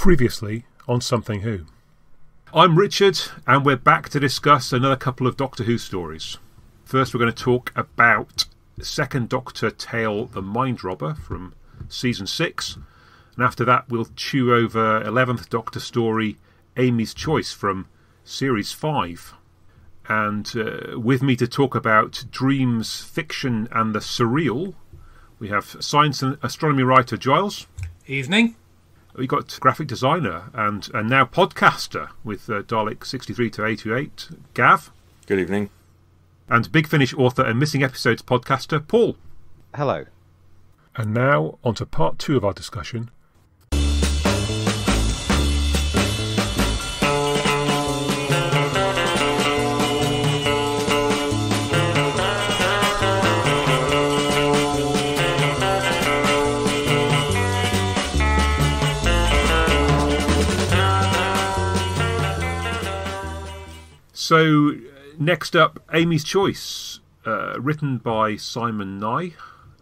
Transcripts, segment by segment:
Previously on Something Who. I'm Richard, and we're back to discuss another couple of Doctor Who stories. First, we're going to talk about Second Doctor Tale The Mind Robber from Season 6. And after that, we'll chew over 11th Doctor story Amy's Choice from Series 5. And with me to talk about dreams, fiction and the surreal, we have science and astronomy writer Giles. Evening. We've got graphic designer and now podcaster with Dalek 63 to 828, Gav. Good evening. And Big Finish author and Missing Episodes podcaster, Paul. Hello. And now on to part 2 of our discussion. So, next up, Amy's Choice, written by Simon Nye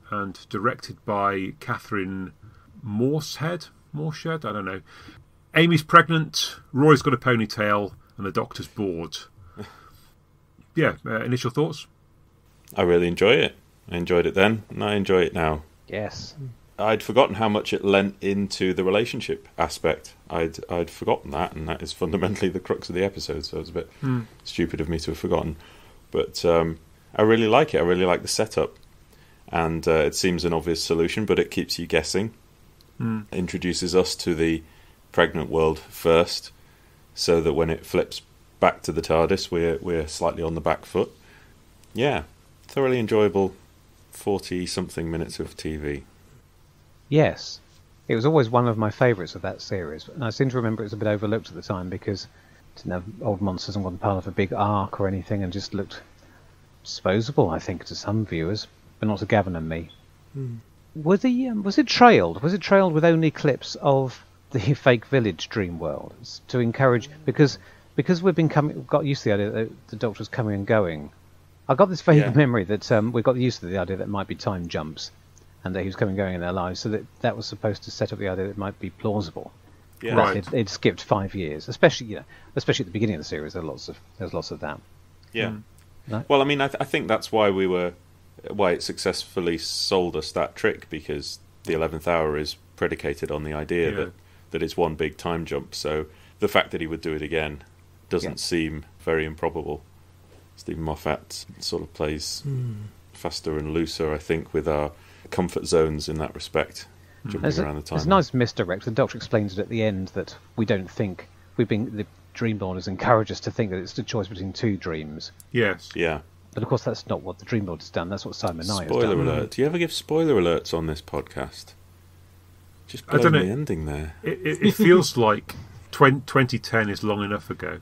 and directed by Catherine Morshead, I don't know. Amy's pregnant, Roy's got a ponytail, and the Doctor's bored. Yeah, initial thoughts? I really enjoy it. I enjoyed it then, and I enjoy it now. Yes. I'd forgotten how much it lent into the relationship aspect. I'd forgotten that, and that is fundamentally the crux of the episode, so it's a bit stupid of me to have forgotten. But I really like it. I really like the setup. And it seems an obvious solution, but it keeps you guessing. It introduces us to the pregnant world first, so that when it flips back to the TARDIS, we're slightly on the back foot. Yeah, thoroughly enjoyable 40-something minutes of TV. Yes. It was always one of my favourites of that series, and I seem to remember it was a bit overlooked at the time because it didn't have Old Monsters and wasn't part of a big arc or anything, and just looked disposable, I think, to some viewers, but not to Gavin and me. Was it trailed? Was it trailed with only clips of the fake village dream world to encourage, because we've got used to the idea that the Doctor's coming and going. I got this vague memory that we got used to the idea that it might be time jumps, and that he was coming and going in their lives, so that was supposed to set up the idea that it might be plausible. Yeah. Right. It skipped 5 years, especially at the beginning of the series. There's lots of that. Yeah. No? Well, I mean, I think that's why it successfully sold us that trick, because the 11th hour is predicated on the idea that it's one big time jump. So the fact that he would do it again doesn't seem very improbable. Stephen Moffat sort of plays faster and looser, I think, with our comfort zones in that respect, jumping around the time. There's a nice misdirect. The Doctor explains it at the end that we don't think the Dream Lord encouraged us to think that it's the choice between two dreams. Yes. Yeah. But of course, that's not what the Dream Lord has done. That's what Simon Nye has done. Spoiler alert. Do you ever give spoiler alerts on this podcast? Just blow the ending there. It feels like 2010 is long enough ago.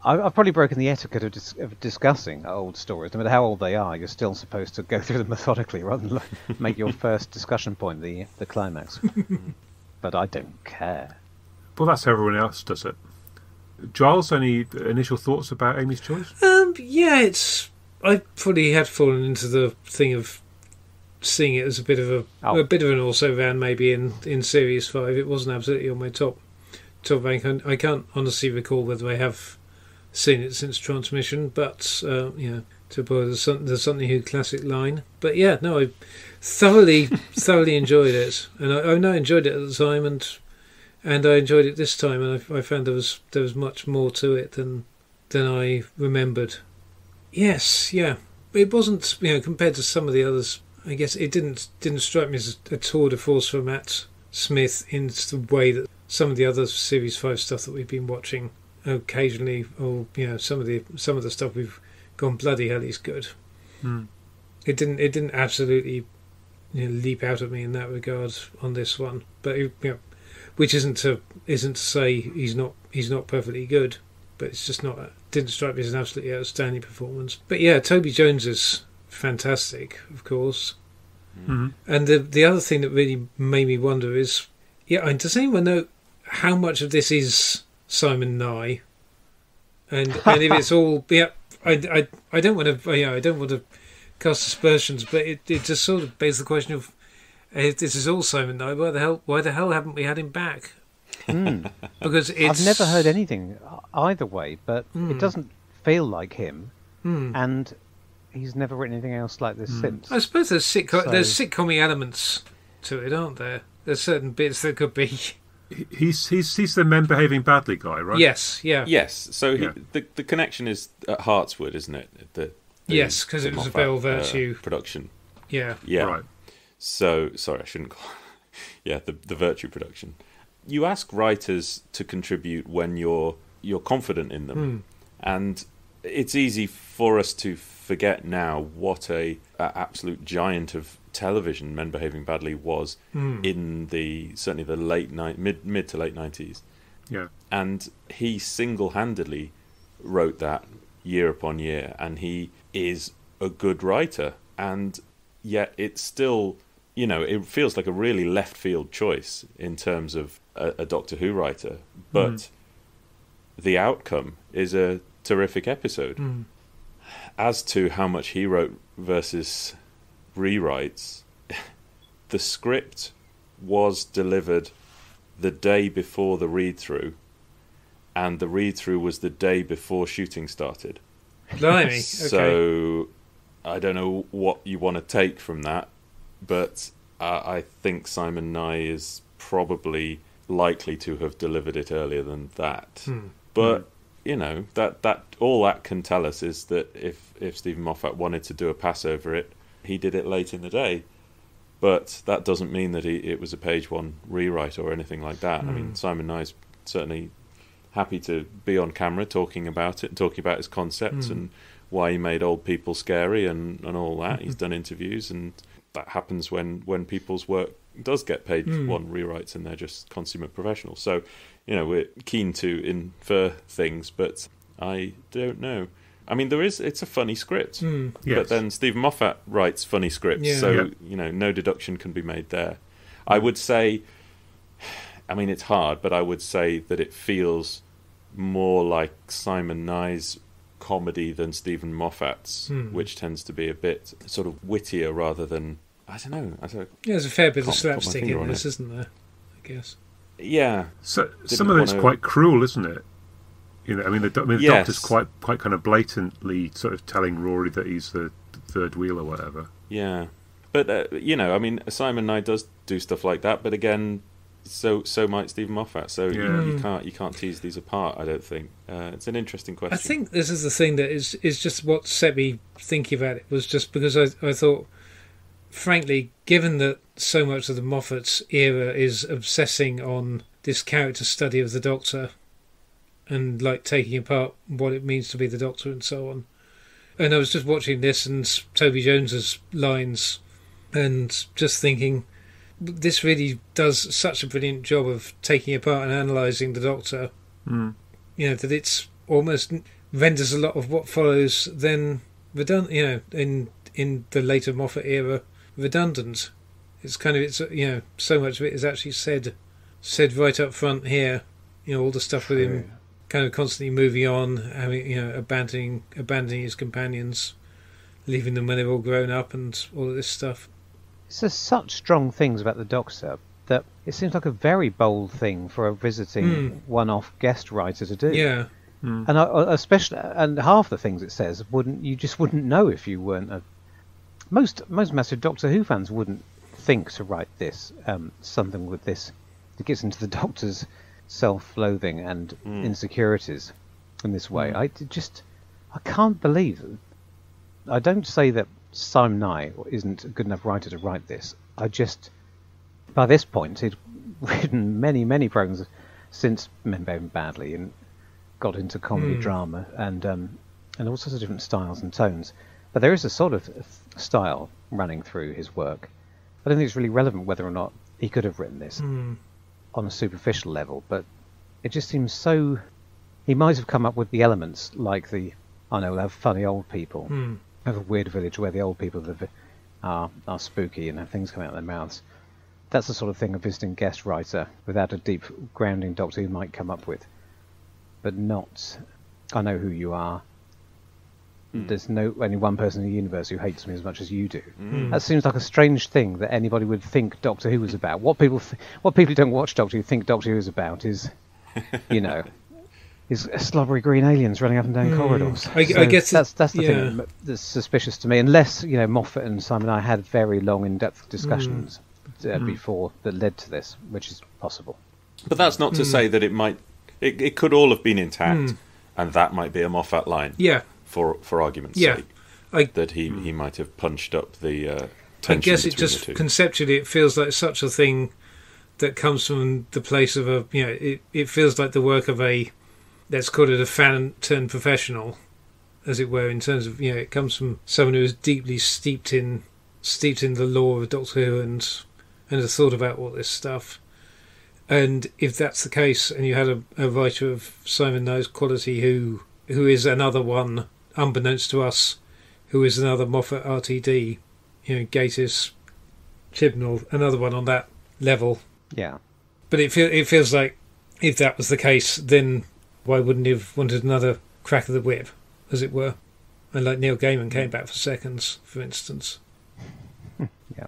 I've probably broken the etiquette of discussing old stories. No matter how old they are, you're still supposed to go through them methodically rather than make your first discussion point the climax. But I don't care. Well, that's how everyone else does it. Giles, any initial thoughts about Amy's Choice? I probably had fallen into the thing of seeing it as a bit of an also ran maybe in Series 5. It wasn't absolutely on my top rank. I can't honestly recall whether I have seen it since transmission, but to borrow the Something Who classic line. But yeah, no, I thoroughly enjoyed it, and I enjoyed it at the time, and I enjoyed it this time, and I found there was much more to it than I remembered. Yes, yeah, it wasn't compared to some of the others. I guess it didn't strike me as a tour de force for Matt Smith in the way that some of the other Series 5 stuff that we've been watching occasionally, or some of the stuff we've gone bloody hell is good. It didn't absolutely leap out at me in that regard on this one, but which isn't to say he's not perfectly good, but it's just didn't strike me as an absolutely outstanding performance. But yeah, Toby Jones is fantastic, of course. And the other thing that really made me wonder is, does anyone know how much of this is Simon Nye, and if it's all I don't want to cast aspersions, but it just sort of begs the question of this is all Simon Nye. Why the hell haven't we had him back? Because I've never heard anything either way, but it doesn't feel like him, and he's never written anything else like this since. I suppose there's sitcom-y elements to it, aren't there? There's certain bits that could be. He's the men behaving badly guy, right? Yes, yeah. Yes, so the connection is at Hartswood, isn't it? Yes, because it was a Bell Virtue production. Yeah. Right. So sorry, I shouldn't call. Yeah, the Virtue production. You ask writers to contribute when you're confident in them, and it's easy for us to forget now what a absolute giant of television Men Behaving Badly was in certainly the mid to late 90s. Yeah, and he single-handedly wrote that year upon year, and he is a good writer, and yet it's still, it feels like a really left field choice in terms of a Doctor Who writer, but the outcome is a terrific episode. As to how much he wrote versus rewrites, the script was delivered the day before the read-through, and the read-through was the day before shooting started. Blimey, okay. So I don't know what you want to take from that, but I think Simon Nye is probably likely to have delivered it earlier than that. But that all that can tell us is that if Stephen Moffat wanted to do a pass over it, he did it late in the day. But that doesn't mean that it was a page one rewrite or anything like that. I mean, Simon Nye's certainly happy to be on camera talking about it, and talking about his concepts and why he made old people scary and all that. He's done interviews, and that happens when people's work does get page one rewrites and they're just consummate professionals. So, we're keen to infer things, but I don't know. I mean, it's a funny script, yes. But then Stephen Moffat writes funny scripts, no deduction can be made there. I would say, I mean, it's hard, but I would say that it feels more like Simon Nye's comedy than Stephen Moffat's, which tends to be a bit sort of wittier rather than, I don't know. Yeah, there's a fair bit of slapstick in this, isn't there? I guess. Yeah. So some of it's quite cruel, isn't it? The yes. Doctor's quite kind of blatantly sort of telling Rory that he's the third wheel or whatever. Yeah, but Simon Nye does do stuff like that, but again, so might Stephen Moffat. So you can't tease these apart. I don't think it's an interesting question. I think this is the thing that is just what set me thinking about it, was just because I thought, frankly, given that so much of the Moffat's era is obsessing on this character study of the Doctor, and like taking apart what it means to be the Doctor and so on. And I was just watching this and Toby Jones's lines and just thinking, this really does such a brilliant job of taking apart and analysing the Doctor, that it's almost renders a lot of what follows then redundant, in the later Moffat era, redundant. It's kind of, so much of it is actually said right up front here, all the stuff with him kind of constantly moving on, having, abandoning his companions, leaving them when they're all grown up, and all of this stuff. There's such strong things about the Doctor that it seems like a very bold thing for a visiting one-off guest writer to do. Yeah, and especially, and half the things it says you just wouldn't know if you weren't most massive Doctor Who fans wouldn't think to write this something with this that gets into the Doctor's self-loathing and insecurities in this way. I can't believe it. I don't say that Simon Nye isn't a good enough writer to write this. By this point, he'd written many, many programs since Men Behaving Badly and got into comedy drama and all sorts of different styles and tones. But there is a sort of style running through his work. I don't think it's really relevant whether or not he could have written this on a superficial level, but it just seems so... He might have come up with the elements, like we'll have funny old people. Have a weird village where the old people are spooky and have things coming out of their mouths. That's the sort of thing a visiting guest writer without a deep grounding Doctor Who might come up with. But not, I know who you are. There's only one person in the universe who hates me as much as you do. That seems like a strange thing that anybody would think Doctor Who was about. What people who don't watch Doctor Who think Doctor Who is about is, is slobbery green aliens running up and down corridors. I guess that's the thing that's suspicious to me. Unless Moffat and Simon and I had very long, in-depth discussions before that led to this, which is possible. But that's not to say that it could all have been intact, and that might be a Moffat line. Yeah. For argument's sake, that he might have punched up the tension. I guess it just conceptually it feels like such a thing that comes from the place of it feels like the work of let's call it a fan turned professional, as it were, in terms of it comes from someone who is deeply steeped in the lore of Doctor Who and has thought about all this stuff. And if that's the case, and you had a writer of Simon Knowles' quality who is another one, unbeknownst to us, who is another Moffat RTD, Gatiss, Chibnall, another one on that level. Yeah. But it feels like if that was the case, then why wouldn't he have wanted another crack of the whip, as it were? And like Neil Gaiman came back for seconds, for instance. Yeah.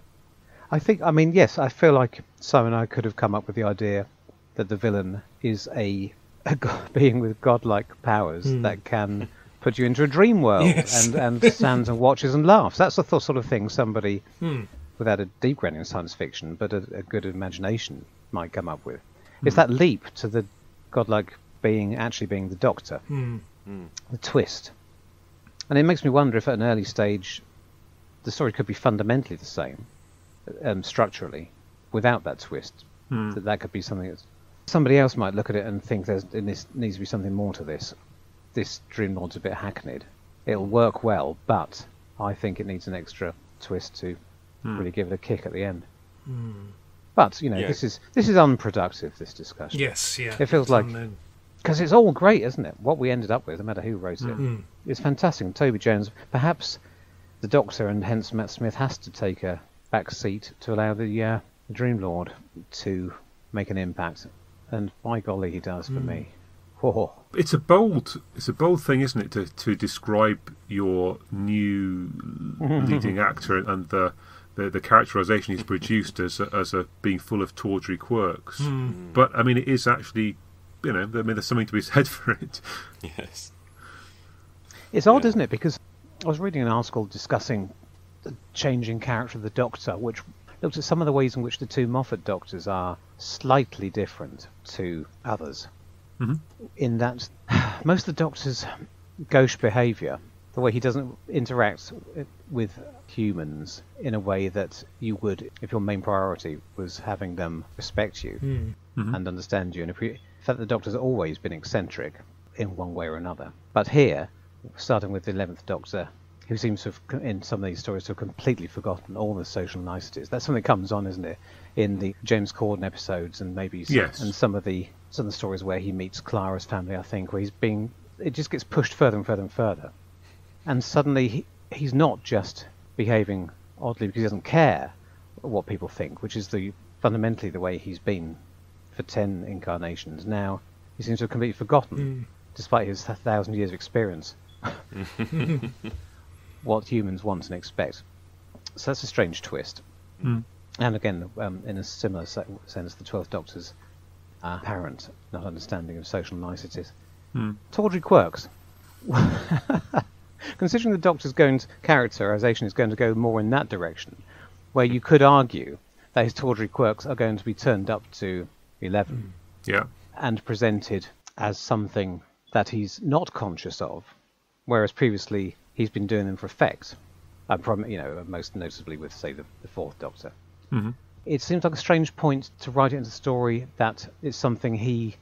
I feel like Simon and I could have come up with the idea that the villain is a being with godlike powers that can put you into a dream world and stands and watches and laughs. That's the sort of thing somebody without a deep grounding in science fiction but a good imagination might come up with. It's that leap to the godlike being actually being the Doctor, the twist. And it makes me wonder if at an early stage the story could be fundamentally the same structurally without that twist. That could be something that somebody else might look at it and think there needs to be something more to this. This Dream Lord's a bit hackneyed. It'll work well, but I think it needs an extra twist to really give it a kick at the end. But this is unproductive. This discussion. Yes, yeah. It feels like because it's all great, isn't it? What we ended up with, no matter who wrote it, it's fantastic. And Toby Jones, perhaps the Doctor and hence Matt Smith has to take a back seat to allow the Dream Lord to make an impact. And by golly, he does for me. Whoa. It's a bold thing, isn't it, to describe your new leading actor and the characterisation he's produced as a being full of tawdry quirks. But I mean, it is actually, there's something to be said for it. Yes. It's odd, isn't it? Because I was reading an article discussing the changing character of the Doctor, which looked at some of the ways in which the two Moffat Doctors are slightly different to others. In that most of the Doctor's gauche behaviour, the way he doesn't interact with humans in a way that you would if your main priority was having them respect you and understand you. And in fact, the Doctor's always been eccentric in one way or another. But here, starting with the 11th Doctor, who seems to have, in some of these stories, to have completely forgotten all the social niceties. That's something that comes on, isn't it, in the James Corden episodes and maybe and some of the stories where he meets Clara's family, I think, where it just gets pushed further and further and further. And suddenly he's not just behaving oddly because he doesn't care what people think, which is fundamentally the way he's been for 10 incarnations. Now he seems to have completely forgotten, despite his 1,000 years of experience, what humans want and expect. So that's a strange twist. And again, in a similar sense, the 12th Doctor's apparent not understanding of social niceties. Tawdry quirks. Considering the Doctor's characterisation is going to go more in that direction, where you could argue that his tawdry quirks are going to be turned up to 11 and presented as something that he's not conscious of, whereas previously he's been doing them for effect, most noticeably with, say, the 4th Doctor. It seems like a strange point to write it into the story that it's something he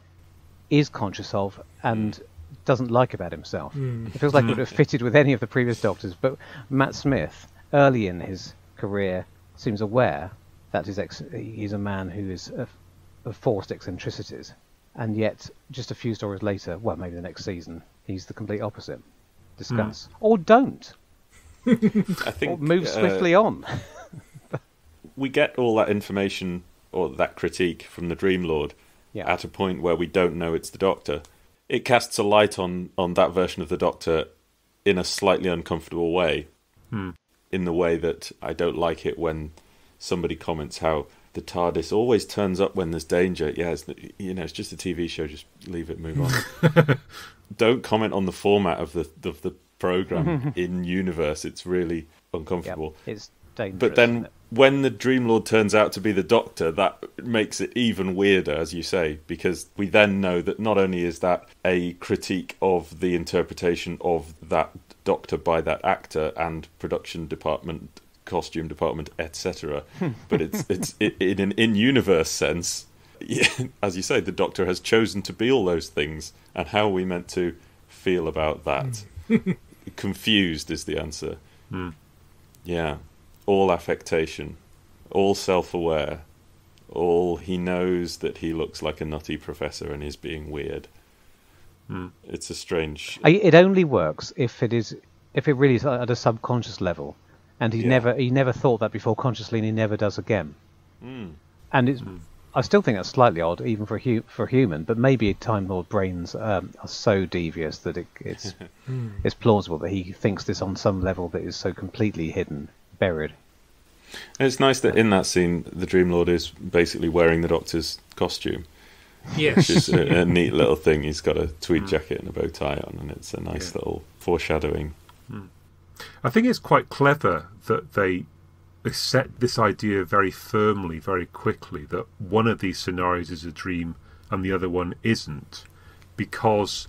is conscious of and doesn't like about himself. It feels like it would have fitted with any of the previous Doctors, but Matt Smith, early in his career, seems aware that he's a man who is of forced eccentricities, and yet just a few stories later, well, maybe the next season, he's the complete opposite. Discuss. Or don't. I think, or move swiftly on. We get all that information or that critique from the Dream Lord at a point where we don't know it's the Doctor. It casts a light on that version of the Doctor in a slightly uncomfortable way. Hmm. In the way that I don't like it when somebody comments how the TARDIS always turns up when there's danger. Yeah, it's just a TV show. Just leave it, move on. Don't comment on the format of the program in universe. It's really uncomfortable. Yep, it's dangerous. But then when the Dream Lord turns out to be the Doctor, that makes it even weirder, as you say, because we then know that not only is that a critique of the interpretation of that Doctor by that actor and production department, costume department, etc., but it's in an in-universe sense. As you say, the Doctor has chosen to be all those things, and how are we meant to feel about that? Confused is the answer. Yeah, all affectation, all self-aware, all he knows that he looks like a nutty professor and is being weird. It's a strange. It only works if it really is at a subconscious level, and he never thought that before consciously, and he never does again. And it's. I still think that's slightly odd, even for a human. But maybe Time Lord brains are so devious that it's plausible that he thinks this on some level that is so completely hidden, buried. And it's nice that in that scene, the Dream Lord is basically wearing the Doctor's costume. Yes, which is a neat little thing. He's got a tweed jacket and a bow tie on, and it's a nice little foreshadowing. I think it's quite clever that they set this idea very firmly, very quickly, that one of these scenarios is a dream and the other one isn't, because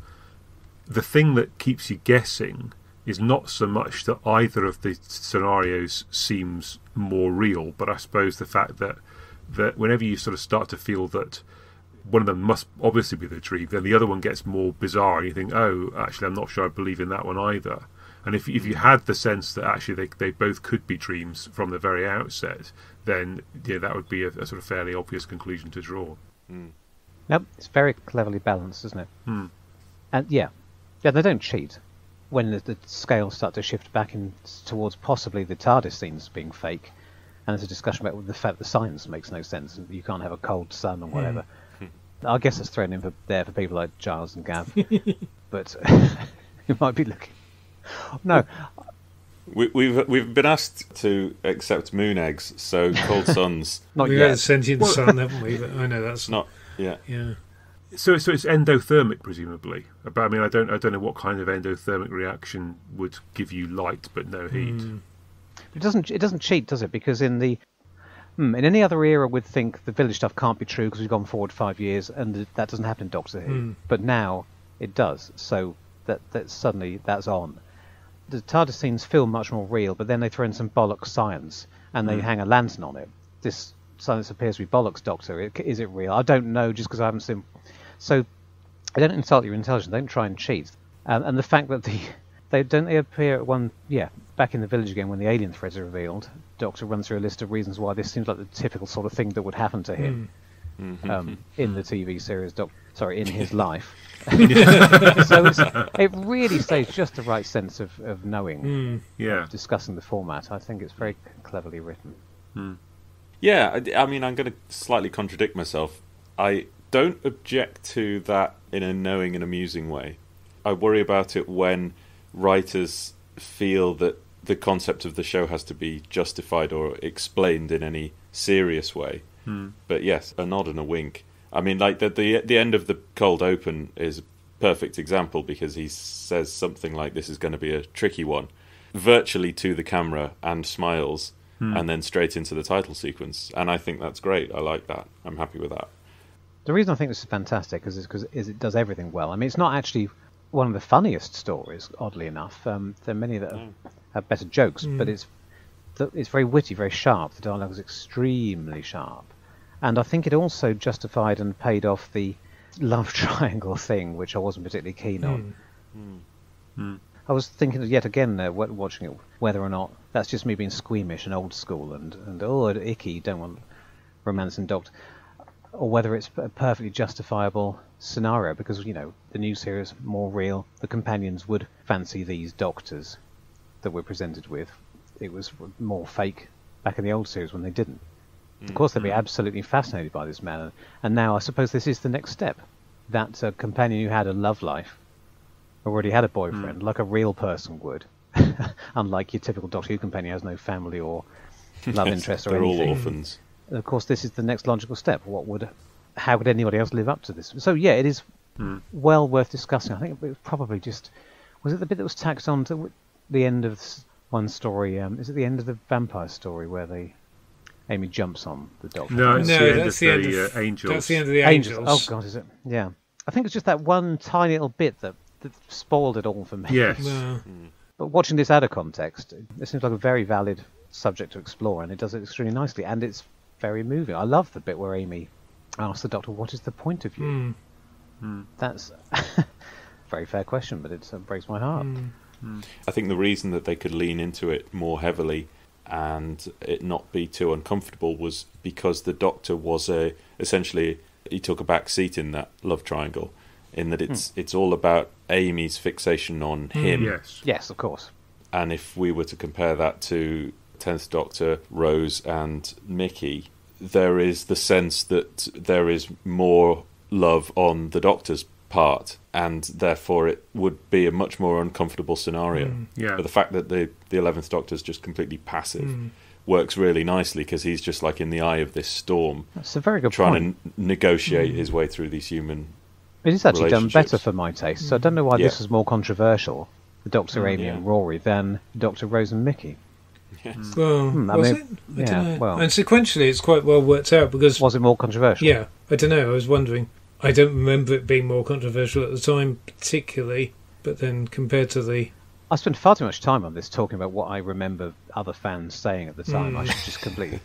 the thing that keeps you guessing is not so much that either of the scenarios seems more real, but I suppose the fact that whenever you sort of start to feel that one of them must obviously be the dream, then the other one gets more bizarre, and you think, oh, actually, I'm not sure I believe in that one either. And if you had the sense that actually they both could be dreams from the very outset, then that would be a sort of fairly obvious conclusion to draw. Nope, it's very cleverly balanced, isn't it? And yeah, they don't cheat. When the scales start to shift back towards possibly the TARDIS scenes being fake, and there's a discussion about the fact the science makes no sense, and you can't have a cold sun or whatever. I guess it's thrown in for people like Giles and Gav, but you might be looking. No, we've been asked to accept moon eggs, so cold suns. Not yet. We've had a sentient sun, haven't we? But I know that's not. Yeah. So it's endothermic, presumably. But I mean, I don't know what kind of endothermic reaction would give you light but no heat. It doesn't cheat, does it? Because in any other era, we'd think the village stuff can't be true because we've gone forward 5 years, and that doesn't happen in Doctor Who. But now it does. So that suddenly that's on. The TARDIS scenes feel much more real, but then they throw in some bollocks science and they hang a lantern on it. This science appears to be bollocks, Doctor. Is it real? I don't know, just because I haven't seen. So I don't insult your intelligence. Don't try and cheat. And the fact that they appear at one back in the village again when the alien threads are revealed. Doctor runs through a list of reasons why this seems like the typical sort of thing that would happen to him in the TV series. In his life. So it really stays just the right sense of knowing, discussing the format. I think it's very cleverly written. Yeah, I mean, I'm going to slightly contradict myself. I don't object to that in a knowing and amusing way. I worry about it when writers feel that the concept of the show has to be justified or explained in any serious way. But yes, a nod and a wink. I mean, like the end of the cold open is a perfect example, because he says something like, this is going to be a tricky one, virtually to the camera, and smiles, and then straight into the title sequence. And I think that's great. I like that. I'm happy with that. The reason I think this is fantastic is because it does everything well. I mean, it's not actually one of the funniest stories, oddly enough. There are many that have better jokes, but it's very witty, very sharp. The dialogue is extremely sharp. And I think it also justified and paid off the love triangle thing, which I wasn't particularly keen on. I was thinking yet again, watching it, whether or not that's just me being squeamish and old school and icky, don't want romance and Doctor, or whether it's a perfectly justifiable scenario, because, the new series, more real, the companions would fancy these Doctors that we're presented with. It was more fake back in the old series when they didn't. Of course, they'd be absolutely fascinated by this man. And now I suppose this is the next step. That companion who had a love life already had a boyfriend, like a real person would. Unlike your typical Doctor Who companion who has no family or love interest or they're anything. They're all orphans. And of course, this is the next logical step. How could anybody else live up to this? So yeah, it is well worth discussing. I think it was probably was it the bit that was tacked on to the end of one story? Is it the end of the vampire story where Amy jumps on the Doctor? No, it's that's the end of the Angels. That's the end of the Angels. Oh God, is it? Yeah. I think it's just that one tiny little bit that spoiled it all for me. Yes. No. But watching this out of context, it seems like a very valid subject to explore, and it does it extremely nicely, and it's very moving. I love the bit where Amy asks the Doctor, "What is the point of you?" That's a very fair question, but it breaks my heart. I think the reason that they could lean into it more heavily and it not be too uncomfortable was because the Doctor was essentially he took a back seat in that love triangle, in that it's all about Amy's fixation on him. Yes, of course. And if we were to compare that to 10th Doctor, Rose and Mickey, there is the sense that there is more love on the Doctor's part, and therefore it would be a much more uncomfortable scenario. But the fact that the 11th Doctor is just completely passive works really nicely, because he's just like in the eye of this storm. That's a very good point. To negotiate his way through these human It is actually done better for my taste, so I don't know why this was more controversial, the Doctor, Amy and Rory, than Dr. Rose and Mickey. Yes. Well, was it? I don't know. Well, and sequentially it's quite well worked out, because... Was it more controversial? Yeah, I don't know, I was wondering. I don't remember it being more controversial at the time, particularly, but then compared to the... I spent far too much time on this talking about what I remember other fans saying at the time. I should just completely...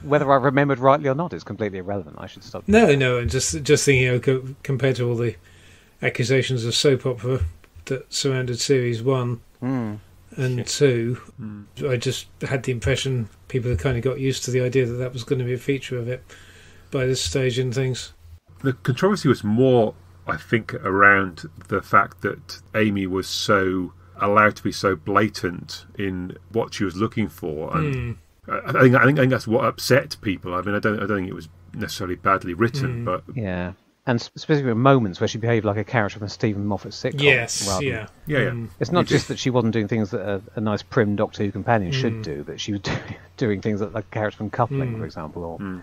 whether I remembered rightly or not is completely irrelevant. I should stop. No, and just thinking, compared to all the accusations of soap opera that surrounded Series 1 and 2, I just had the impression people had kind of got used to the idea that was going to be a feature of it by this stage and things. The controversy was more, I think, around the fact that Amy was so allowed to be so blatant in what she was looking for, and I think that's what upset people. I mean, I don't think it was necessarily badly written, but yeah, and specifically moments where she behaved like a character from a Stephen Moffat sitcom. Yes, It's not just that she wasn't doing things that a nice prim Doctor Who companion should do, but she was doing things that like a character from Coupling, for example, or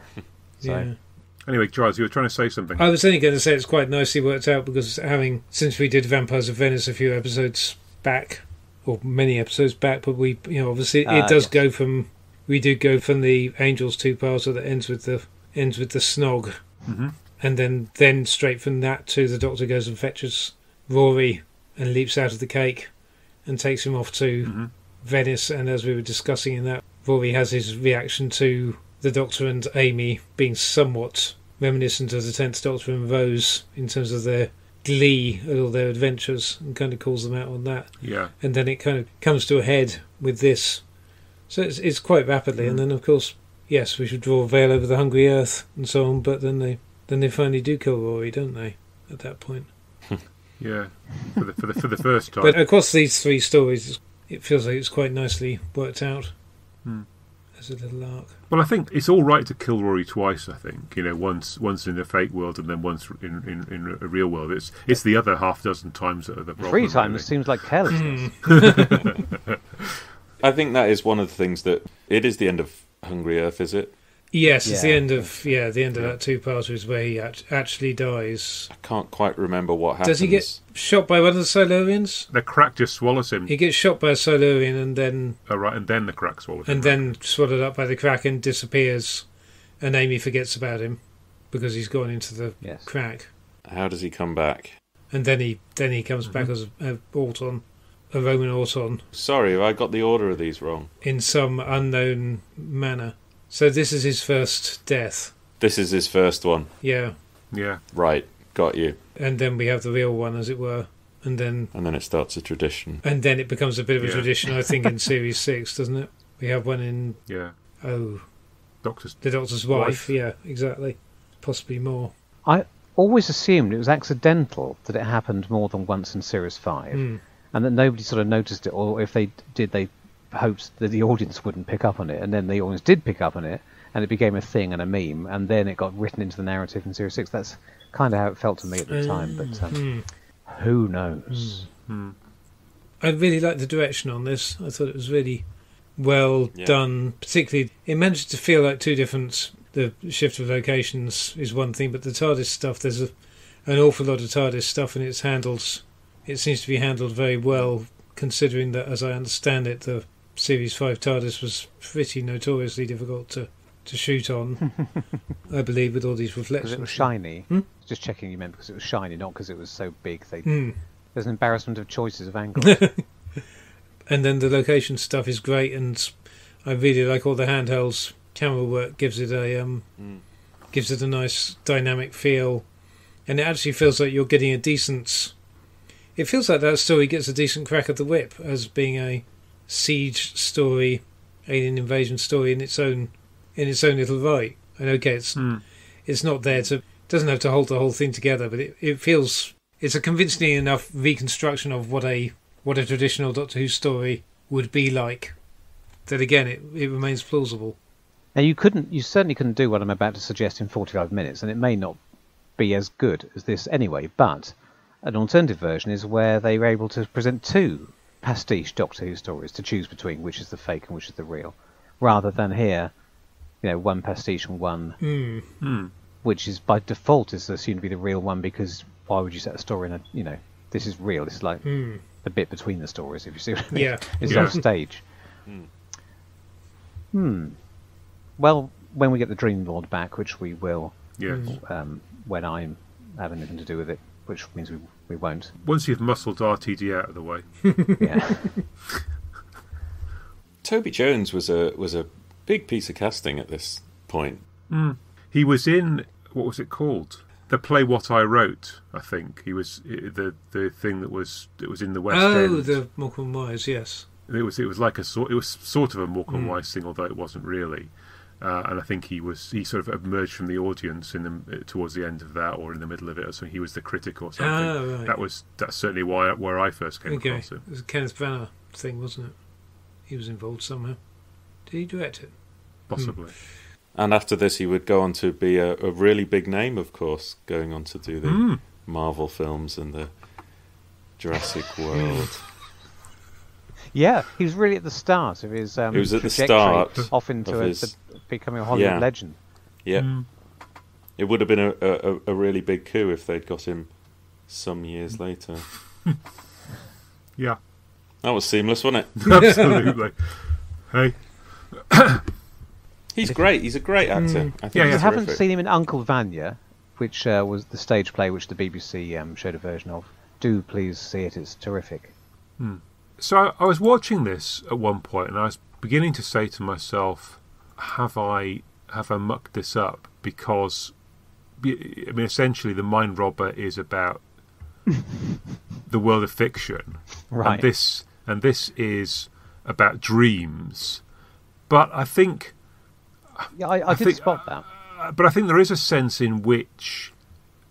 so. Anyway, Charles, you were trying to say something. I was only going to say it's quite nicely worked out, because since we did Vampires of Venice a few episodes back, or many episodes back, but we, obviously it does go from, we did go from the Angels 2-parter that ends with the snog, and then straight from that to the Doctor goes and fetches Rory and leaps out of the cake and takes him off to Venice, and as we were discussing in that, Rory has his reaction to the Doctor and Amy being somewhat reminiscent of the 10th Doctor and Rose in terms of their glee at all their adventures, and kind of calls them out on that. Yeah. And then it kind of comes to a head with this. So it's quite rapidly, and then of course, yes, we should draw a veil over the hungry earth and so on, but then they finally do kill Rory, don't they, at that point? Yeah, for the first time. But across these three stories, it feels like it's quite nicely worked out. As a little arc. Well, I think it's all right to kill Rory twice. I think once in the fake world and then once in a real world. It's the other half dozen times that are the problem. 3 times really. Seems like carelessness. I think that is one of the things that it is the end of Hungry Earth, is it? Yes, it's the end of that 2-parter is where he actually dies. I can't quite remember what happens. Does he get shot by one of the Solarians? The crack just swallows him. He gets shot by a Solarian and then... Oh, right, and then the crack swallows him. And then swallowed up by the crack and disappears, and Amy forgets about him because he's gone into the crack. How does he come back? And then he comes back as a Roman Auton. Sorry, I got the order of these wrong. In some unknown manner. So this is his first death. This is his first one. Yeah. Yeah. Right, got you. And then we have the real one, as it were. And then it starts a tradition. And then it becomes a bit of a tradition, I think, in Series 6, doesn't it? We have one in... Yeah. Oh. The Doctor's wife. Yeah, exactly. Possibly more. I always assumed it was accidental that it happened more than once in Series 5. And that nobody sort of noticed it, or if they did, they hoped that the audience wouldn't pick up on it, and then the audience did pick up on it, and it became a thing and a meme, and then it got written into the narrative in Series 6. That's kind of how it felt to me at the time, but Who knows? I really liked the direction on this. I thought it was really well done. Particularly, it managed to feel like two different. The shift of locations is one thing, but the TARDIS stuff, there's an awful lot of TARDIS stuff, and it's handled. It seems to be handled very well, considering that, as I understand it, the Series 5 TARDIS was pretty notoriously difficult to shoot on. I believe, with all these reflections. Because it was shiny. Just checking you meant because it was shiny, not because it was so big. There's an embarrassment of choices of angles. And then the location stuff is great, and I really like all the handhelds. Camera work gives it a nice dynamic feel, and it actually feels like you're getting a decent. It feels like that story gets a decent crack at the whip as being a siege story, alien invasion story in its own little right. And okay, it's not there to doesn't have to hold the whole thing together, but it feels it's a convincing enough reconstruction of what a traditional Doctor Who story would be like. That again, it remains plausible. Now you certainly couldn't do what I'm about to suggest in 45 minutes, and it may not be as good as this anyway, but an alternative version is where they were able to present two pastiche Doctor Who stories to choose between which is the fake and which is the real, rather than here, one pastiche and one, which is by default is assumed to be the real one, because why would you set a story in a, this is real, this is like the bit between the stories, if you see what I mean. Yeah. It's off stage. Well, when we get the Dream Lord back, which we will, when I have anything to do with it, which means we won't. Once you've muscled RTD out of the way. Yeah. Toby Jones was a big piece of casting at this point. He was in, what was it called? The play What I Wrote, I think. He was the thing that was in the West End. Oh, the Morecambe Wise, yes. It was like it was sort of a Morecambe Wise thing, although it wasn't really. And I think he sort of emerged from the audience towards the end of that, or in the middle of it, or so he was the critic or something. Oh, right. That's certainly where I first came across him. It was a Kenneth Branagh thing, wasn't it? He was involved somehow. Did he direct it? Possibly. And after this, he would go on to be a really big name, of course, going on to do the Marvel films and the Jurassic World. Yeah, he was really at the start of his he was at the start off into becoming a Hollywood legend. Yeah. It would have been a really big coup if they'd got him some years later. Yeah. That was seamless, wasn't it? Absolutely. Hey. He's great. He's a great actor. I think if you haven't seen him in Uncle Vanya, which was the stage play which the BBC showed a version of, do please see it. It's terrific. So I was watching this at one point, and I was beginning to say to myself, have I mucked this up? Because, I mean, essentially the Mind Robber is about the world of fiction. Right. And this is about dreams. But I think... Yeah, I did spot that. But I think there is a sense in which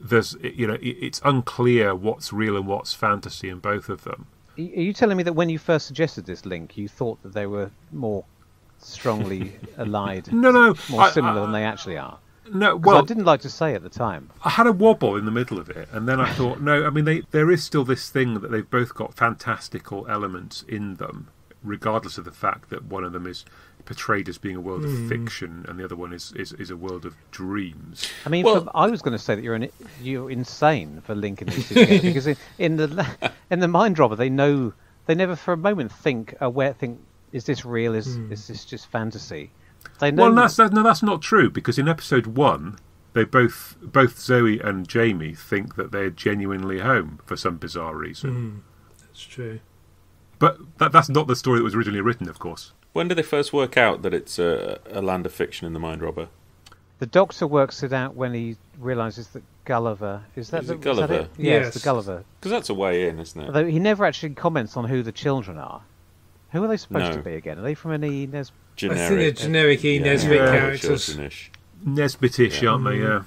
there's, it's unclear what's real and what's fantasy in both of them. Are you telling me that when you first suggested this link, you thought that they were more strongly allied, more similar than they actually are? No, well, I didn't like to say at the time. I had a wobble in the middle of it, and then I thought, no, I mean, there is still this thing that they've both got fantastical elements in them, regardless of the fact that one of them is portrayed as being a world of fiction and the other one is a world of dreams. I mean, I was going to say that you're insane for linking these two together, because in the Mind Robber they never for a moment think is this real, is this just fantasy? They know. Well, that's not true, because in episode 1 they both Zoe and Jamie think that they're genuinely home for some bizarre reason. That's true. But that's not the story that was originally written, of course. When did they first work out that it's a land of fiction in the Mind Robber? The Doctor works it out when he realises that Gulliver... Is that Gulliver? Is that it? Yes, the Gulliver. Because that's a way in, isn't it? Although he never actually comments on who the children are. Who are they supposed to be again? Are they from any generic? I think they're generic Nesbit characters. Nesbitish, aren't they? Yeah.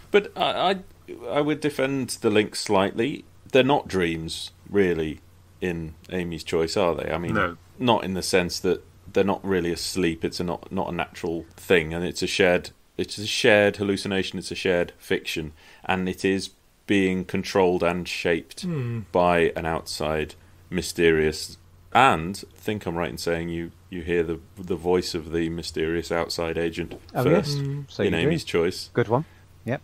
But I would defend the link slightly. They're not dreams, really, in Amy's Choice, are they? I mean, no. Not in the sense that they're not really asleep. It's not a natural thing, and it's a shared hallucination. It's a shared fiction, and it is being controlled and shaped by an outside mysterious. And I think I'm right in saying you hear the voice of the mysterious outside agent first So in Amy's Choice. Good one. Yep.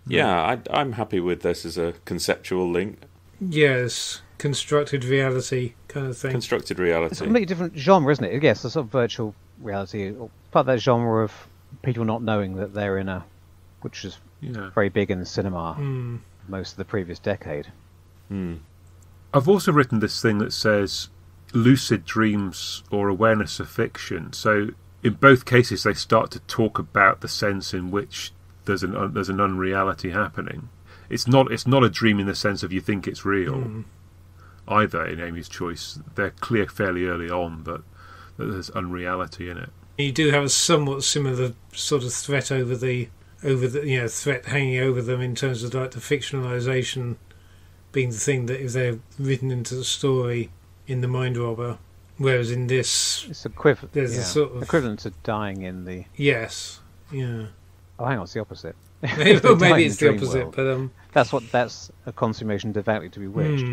Yeah, I'm happy with this as a conceptual link. Yes, constructed reality kind of thing. Constructed reality. It's a completely different genre, isn't it? Yes, the sort of virtual reality, or part of that genre of people not knowing that they're in a, which is very big in the cinema most of the previous decade. I've also written this thing that says lucid dreams or awareness of fiction. So in both cases, they start to talk about the sense in which there's an unreality happening. It's not a dream in the sense of you think it's real. Either in Amy's Choice, they're clear fairly early on that there's unreality in it. You do have a somewhat similar sort of threat over the threat hanging over them in terms of like the fictionalisation being the thing that is there written into the story in the Mind Robber, whereas in this It's equivalent. there's a sort of equivalent to dying in the. yes, yeah. Oh, hang on, it's the opposite. Well, maybe it's the Dream opposite, world. but That's a consummation devoutly to be wished.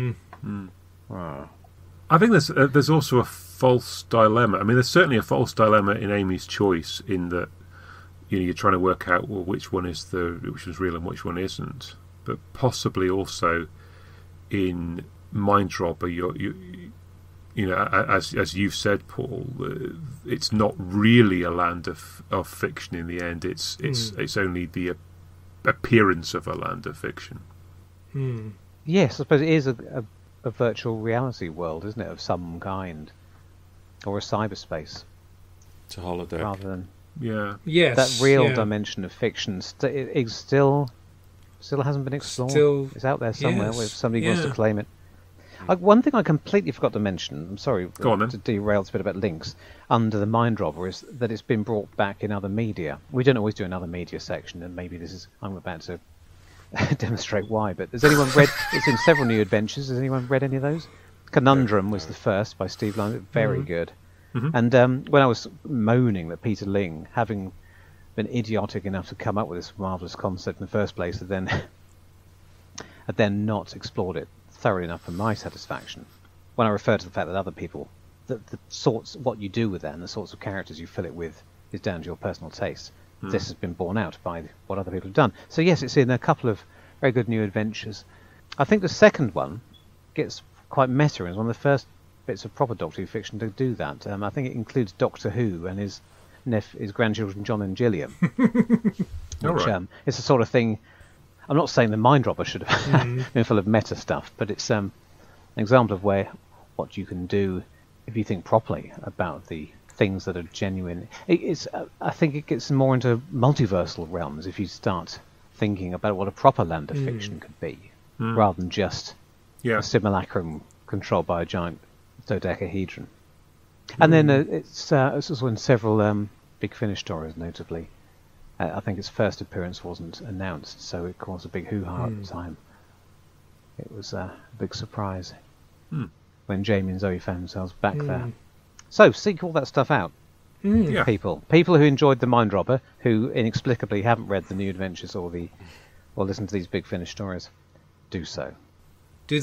I think there's also a false dilemma. I mean, there's certainly a false dilemma in Amy's Choice in that you're trying to work out which one is real and which one isn't. But possibly also in Mind Robber, as you've said, Paul, it's not really a land of fiction in the end. It's only the appearance of a land of fiction. Yes, I suppose it is a virtual reality world, isn't it, of some kind, or a cyberspace. It's a holodeck. Rather than yes, that real dimension of fiction it still hasn't been explored. It's out there somewhere if somebody wants to claim it. One thing I completely forgot to mention, I'm sorry to derail this bit about links, under the Mind Robber is that it's been brought back in other media. We don't always do another media section, and maybe I'm about to demonstrate why, but has anyone read, it's in several new adventures, has anyone read any of those? Conundrum was the first by Steve Lyne, very good. And when I was moaning that Peter Ling, having been idiotic enough to come up with this marvellous concept in the first place, had then not explored it thoroughly enough for my satisfaction, when I refer to the fact that other people, the sorts, what you do with that and the sorts of characters you fill it with is down to your personal taste. This has been borne out by what other people have done. So yes, it's in a couple of very good new adventures. I think the second one gets quite meta and is one of the first bits of proper Doctor Who fiction to do that. I think it includes Doctor Who and his grandchildren John and Gillian. It's the sort of thing. I'm not saying the Mind Robber should have been full of meta stuff, but it's an example of what you can do if you think properly about the things that are genuine. I think it gets more into multiversal realms if you start thinking about what a proper land of fiction could be, rather than just a simulacrum controlled by a giant dodecahedron. And then it's also in several Big Finish stories, notably. I think its first appearance wasn't announced, so it caused a big hoo-ha at the time. It was a big surprise when Jamie and Zoe found themselves back there. So, seek all that stuff out. People who enjoyed the Mind Robber, who inexplicably haven't read the New Adventures or listened to these Big Finish stories, do so. Do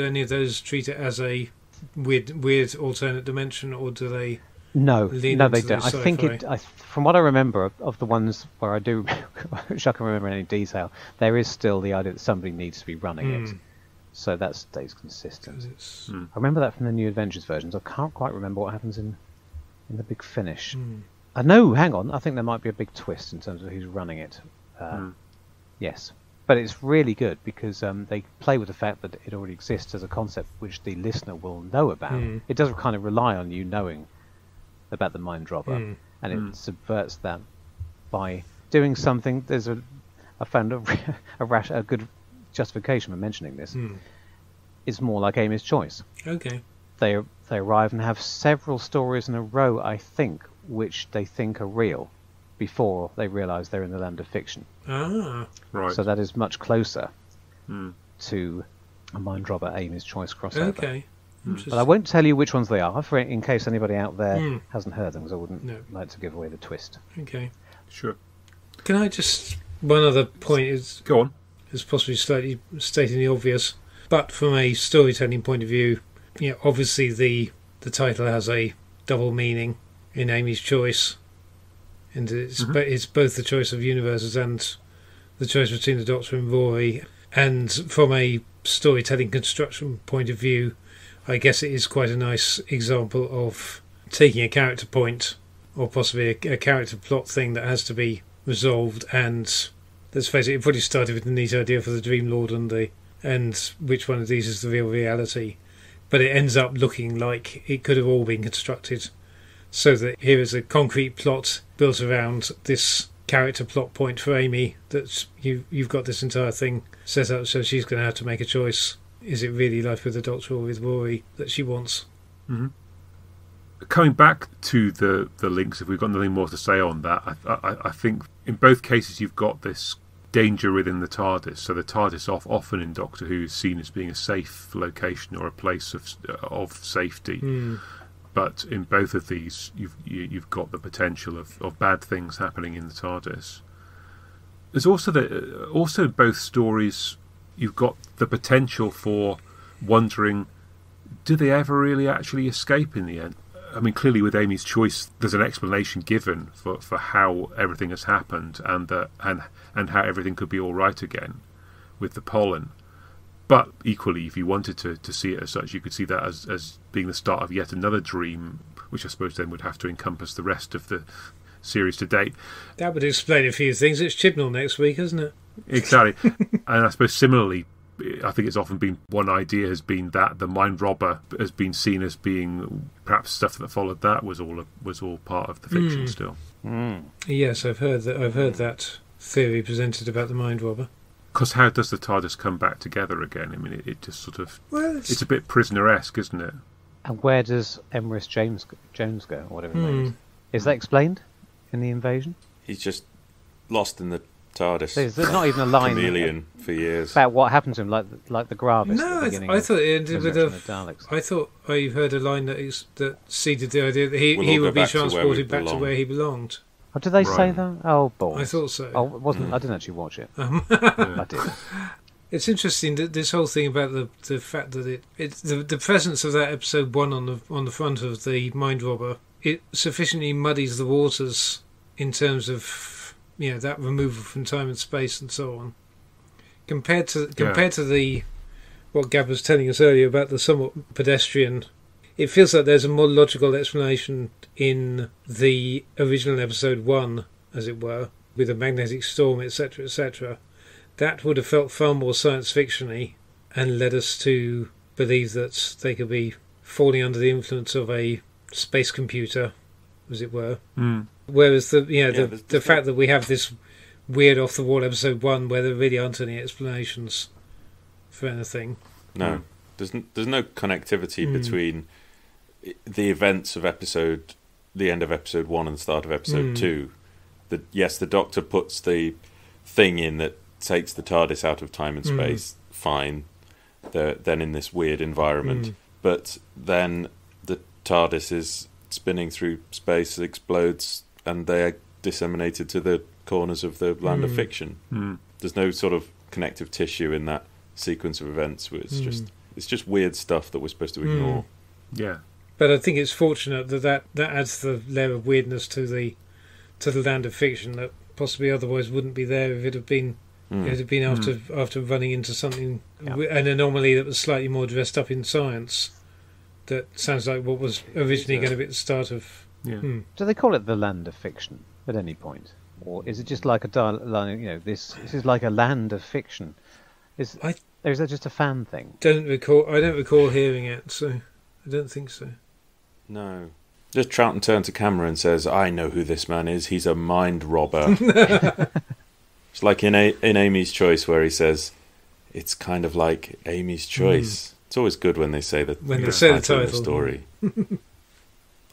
any of those treat it as a weird alternate dimension, or do they? No, they don't. I think from what I remember of the ones where I do, which I can remember in any detail, there is still the idea that somebody needs to be running it. So that stays consistent. I remember that from the New Adventures versions. I can't quite remember what happens in the Big Finish. No, hang on. I think there might be a big twist in terms of who's running it. Yes. But it's really good because they play with the fact that it already exists as a concept which the listener will know about. It does kind of rely on you knowing about the Mind Robber, and it subverts that by doing something. I found a good justification for mentioning this. It's more like Amy's Choice. Okay. They arrive and have several stories in a row, I think, which they think are real before they realise they're in the land of fiction. Right. So that is much closer to a Mind Robber Amy's Choice crossover. Okay. But I won't tell you which ones they are, in case anybody out there hasn't heard them, because I wouldn't like to give away the twist. Okay. Sure. Can I just... One other point is... Go on. as possibly slightly stating the obvious. But from a storytelling point of view, obviously the title has a double meaning in Amy's choice, and it's both the choice of universes and the choice between the Doctor and Rory. And from a storytelling construction point of view, I guess it is quite a nice example of taking a character point, or possibly a character plot thing that has to be resolved, and let's face it probably started with the neat idea for the Dream Lord and which one of these is the real reality, but it ends up looking like it could have all been constructed so that here is a concrete plot built around this character plot point for Amy, that you've got this entire thing set up, so she's going to have to make a choice. Is it really life with the Doctor or with Rory that she wants? Mm-hmm. Coming back to the links, if we've got nothing more to say on that, I think in both cases you've got this danger within the TARDIS. So the TARDIS often in Doctor Who is seen as being a safe location or a place of safety. But in both of these, you've got the potential of bad things happening in the TARDIS. There's also in both stories, you've got the potential for wondering, do they ever really actually escape in the end? I mean, clearly with Amy's choice, there's an explanation given for how everything has happened and how everything could be all right again with the pollen. But equally, if you wanted to see it as such, you could see that as being the start of yet another dream, which I suppose then would have to encompass the rest of the series to date. That would explain a few things. It's Chibnall next week, isn't it? Exactly. And I suppose similarly, I think it's often been, one idea has been that the Mind Robber has been seen as being perhaps stuff that followed that was all part of the fiction still. Yes, I've heard that theory presented about the Mind Robber. Because how does the TARDIS come back together again? I mean, it just sort of... Well, it's a bit prisoner-esque, isn't it? And where does Emrys Jones go, or whatever his name is? Is that explained in the invasion? He's just lost in the TARDIS. There's not even a line chameleon for years about what happened to him, like the Gravis. No, at the beginning I thought it ended with the Daleks. I thought I heard a line that seeded the idea that he would be transported back to where he belonged. Oh, did they say that? Oh, boy. I thought so. Oh, I didn't actually watch it. I did. It's interesting that this whole thing about the fact that the presence of that episode 1 on the front of the Mind Robber, it sufficiently muddies the waters in terms of that removal from time and space and so on. Compared to the what Gab was telling us earlier about the somewhat pedestrian. It feels like there's a more logical explanation in the original episode 1, as it were, with a magnetic storm, etc., etc. That would have felt far more science fiction-y and led us to believe that they could be falling under the influence of a space computer, as it were. Whereas the fact that we have this weird off-the-wall episode 1 where there really aren't any explanations for anything. No, there's no connectivity between the events of the end of episode 1 and the start of episode 2. Yes, the Doctor puts the thing in that takes the TARDIS out of time and space. Fine, they're then in this weird environment, but then the TARDIS is spinning through space, explodes, and they are disseminated to the corners of the land of fiction. There's no sort of connective tissue in that sequence of events. It's just weird stuff that we're supposed to ignore. Yeah. But I think it's fortunate that adds the layer of weirdness to the land of fiction that possibly otherwise wouldn't be there if it had been after running into something, an anomaly that was slightly more dressed up in science. That sounds like what was originally going to be at the start of. Yeah. Do they call it the land of fiction at any point, or is it just like this is like a land of fiction? Or is that just a fan thing? I don't recall hearing it, so I don't think so. No. Just Troughton turns to camera and says, "I know who this man is. He's a mind robber." It's like in Amy's Choice, where he says, "It's kind of like Amy's Choice." It's always good when they say that when they say the title of the story.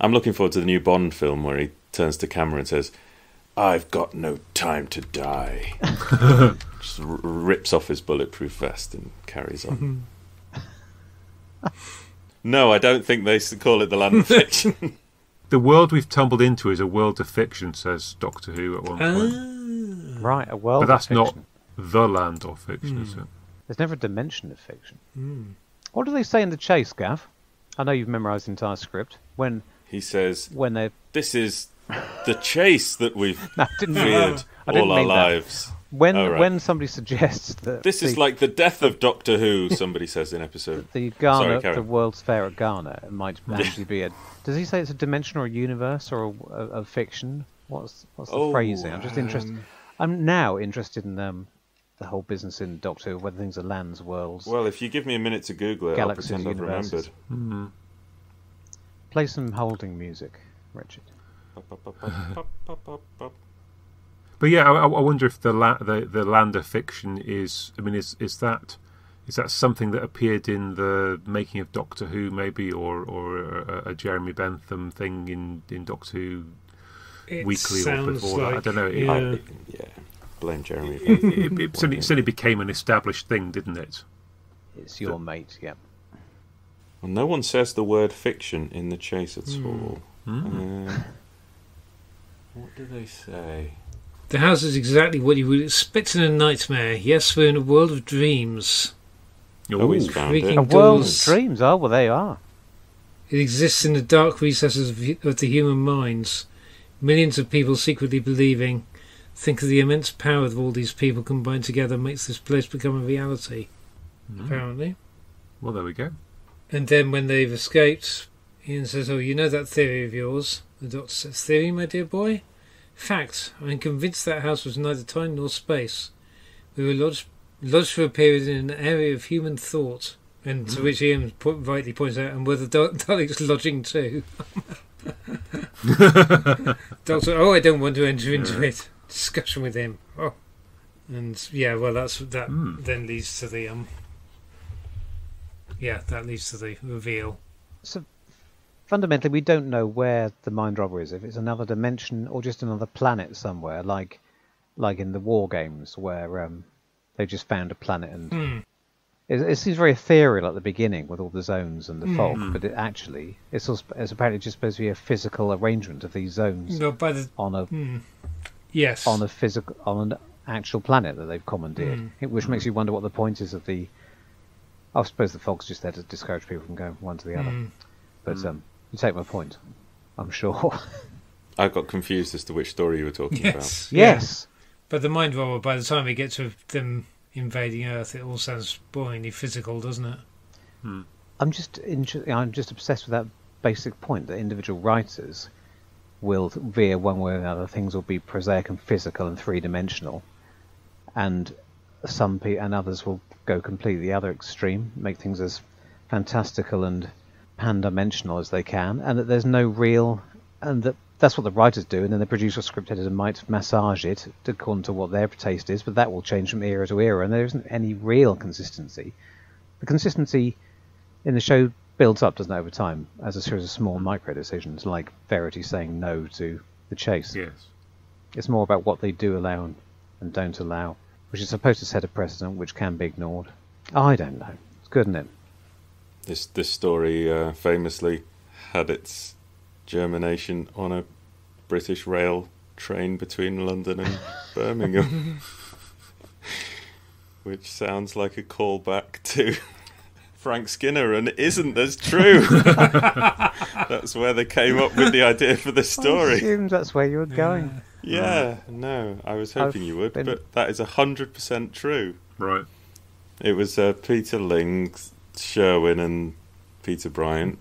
I'm looking forward to the new Bond film where he turns to camera and says, "I've got no time to die." Just rips off his bulletproof vest and carries on. No, I don't think they call it the land of fiction. The world we've tumbled into is a world of fiction, says Doctor Who at one point. Right, a world. But that's of fiction. the land of fiction, is it? There's never a dimension of fiction. What do they say in The Chase, Gav? I know you've memorised the entire script. He says, when they this is the chase that we've no, I didn't feared all our lives. When somebody suggests that this is like the death of Doctor Who, somebody says in episode. The Ghana, the World's Fair at Ghana, might actually be a. Does he say it's a dimension or a universe or a fiction? What's the phrasing? I'm just interested. I'm now interested in the whole business in Doctor Who, whether things are lands, worlds. Well, if you give me a minute to Google it, galaxies, I'll pretend universes. I've remembered. Play some holding music, Richard. But yeah, I wonder if the land of fiction is. I mean, is that something that appeared in the making of Doctor Who, maybe, or a Jeremy Bentham thing in Doctor Who Weekly or before that? I don't know. Yeah, blame Jeremy. It certainly became an established thing, didn't it? It's your mate, yeah. Well, no one says the word fiction in The Chase at all. What do they say? The house is exactly what you would expect in a nightmare. Yes, we're in a world of dreams. He's found it. A world of dreams? Oh, well, they are. It exists in the dark recesses of the human minds. Millions of people secretly believing. Think of the immense power of all these people combined together makes this place become a reality. Apparently. Well, there we go. And then when they've escaped, Ian says, "Oh, you know that theory of yours?" The Doctor says, "Theory, my dear boy? Fact. I'm convinced that house was neither time nor space. We were lodged for a period in an area of human thought." And to which Ian rightly points out, "And were the Daleks lodging too?" Doctor, "Oh, I don't want to enter into it. Discussion with him." Oh. And yeah, well, that then leads to the that leads to the reveal. So fundamentally, we don't know where the mind robber is. If it's another dimension or just another planet somewhere, like in the War Games, where they just found a planet and it seems very ethereal at the beginning with all the zones and the fog, but it's apparently just supposed to be a physical arrangement of these zones on an actual planet that they've commandeered, which makes you wonder what the point is of the. I suppose the fog's just there to discourage people from going from one to the other. But you take my point, I'm sure. I got confused as to which story you were talking about. Yes. But the mind robber, by the time we get to them invading Earth, it all sounds boringly physical, doesn't it? I'm just obsessed with that basic point that individual writers will veer one way or another. Things will be prosaic and physical and three-dimensional, and others will go completely the other extreme, make things as fantastical and pan-dimensional as they can, and that there's no real, and that's what the writers do, and then the producer or script editor might massage it according to what their taste is, but that will change from era to era, and there isn't any real consistency. The consistency in the show builds up, doesn't it, over time, as a series of small micro-decisions, like Verity saying no to the chase. Yes. It's more about what they do allow and don't allow, which is supposed to set a precedent which can be ignored. I don't know. It's good, isn't it? This story famously had its germination on a British rail train between London and Birmingham, which sounds like a callback to Frank Skinner, and it isn't. That's true. That's where they came up with the idea for the story. I assumed that's where you were going. Yeah, no, I was hoping you would, but that is 100% true. Right. It was Peter Ling, Sherwin, and Peter Bryant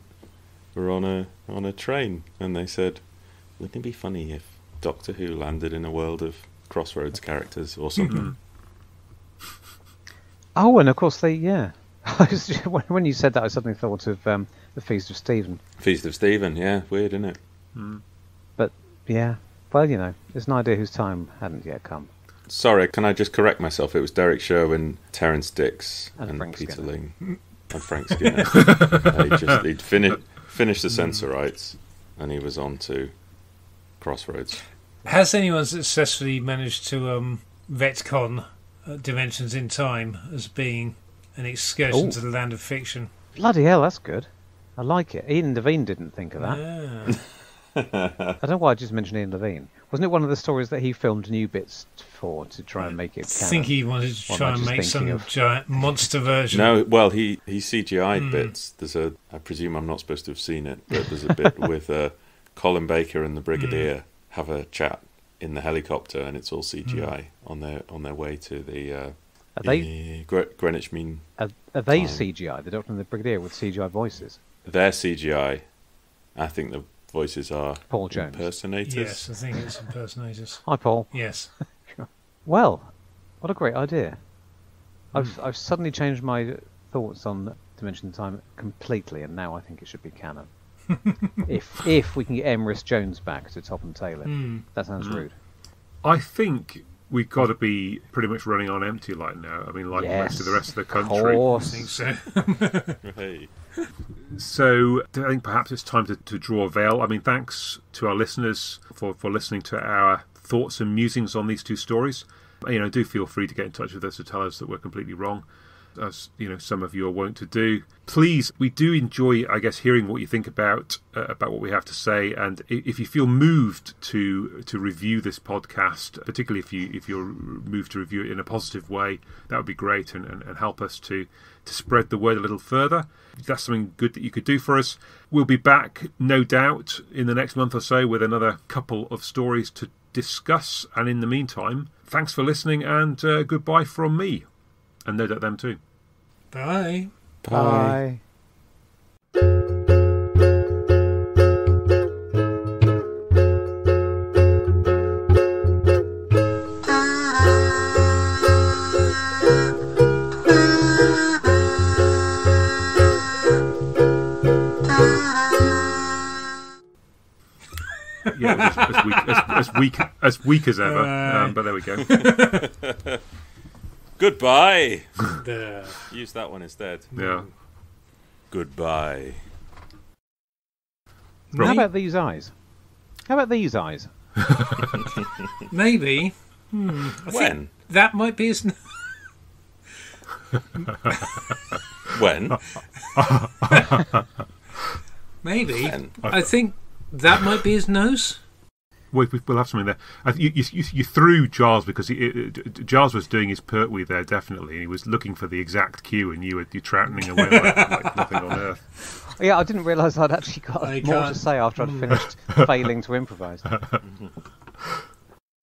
were on a train, and they said, "Wouldn't it be funny if Doctor Who landed in a world of Crossroads characters or something?" Oh, and of course when you said that, I suddenly thought of the Feast of Stephen. Feast of Stephen, yeah, weird, isn't it? But yeah, well, it's an idea whose time hadn't yet come. Sorry, can I just correct myself? It was Derek Sherwin, Terence Dix, and Peter Skinner. Ling, and Frank Skinner. He'd finished the censor rights, and he was on to Crossroads. Has anyone successfully managed to retcon Dimensions in Time as being an excursion to the land of fiction? Bloody hell, that's good. I like it. Ian Devine didn't think of that. Yeah. I don't know why I just mentioned Ian Levine. Wasn't it one of the stories that he filmed new bits for to try and make it canon? I think he wanted to try and make some giant monster version. No, well, he CGI'd bits. I presume I'm not supposed to have seen it, but there's a bit with Colin Baker and the Brigadier have a chat in the helicopter, and it's all CGI on their way to the Greenwich Mean. Are they CGI? The Doctor and the Brigadier with CGI voices? They're CGI. I think the voices are Paul Jones. Impersonators. Yes, I think it's impersonators. Hi, Paul. Yes. Well, what a great idea. I've suddenly changed my thoughts on Dimension of Time completely, and now I think it should be canon. if we can get Emrys Jones back to top and tail it. That sounds rude. I think we've got to be pretty much running on empty like now. I mean, like the rest of the country. Of course. I think so. Hey. So I think perhaps it's time to draw a veil. I mean, thanks to our listeners for listening to our thoughts and musings on these two stories. Do feel free to get in touch with us to tell us that we're completely wrong, as some of you are wont to do. Please, we do enjoy, I guess, hearing what you think about what we have to say, and if you feel moved to review this podcast, particularly if you're moved to review it in a positive way, that would be great and help us to spread the word a little further. That's something good that you could do for us. We'll be back, no doubt, in the next month or so with another couple of stories to discuss, and in the meantime, thanks for listening, and goodbye from me. And no doubt them too. Bye. Bye. Yeah, as weak as ever. But there we go. Goodbye. Use that one instead. Yeah. Goodbye. How about these eyes? Maybe. When? Think that might be his. When? Maybe. When? I think that might be his nose. We'll have something there. You threw Giles because Giles was doing his Pertwee there, definitely. He was looking for the exact cue, and you're trouting away like nothing on earth. Yeah, I didn't realise I'd actually got more to say after I'd finished failing to improvise.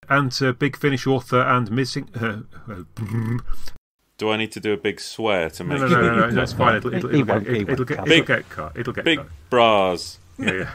And Big Finish author and missing... Do I need to do a big swear to make No, that's fine. It'll get cut. Big bras. Yeah.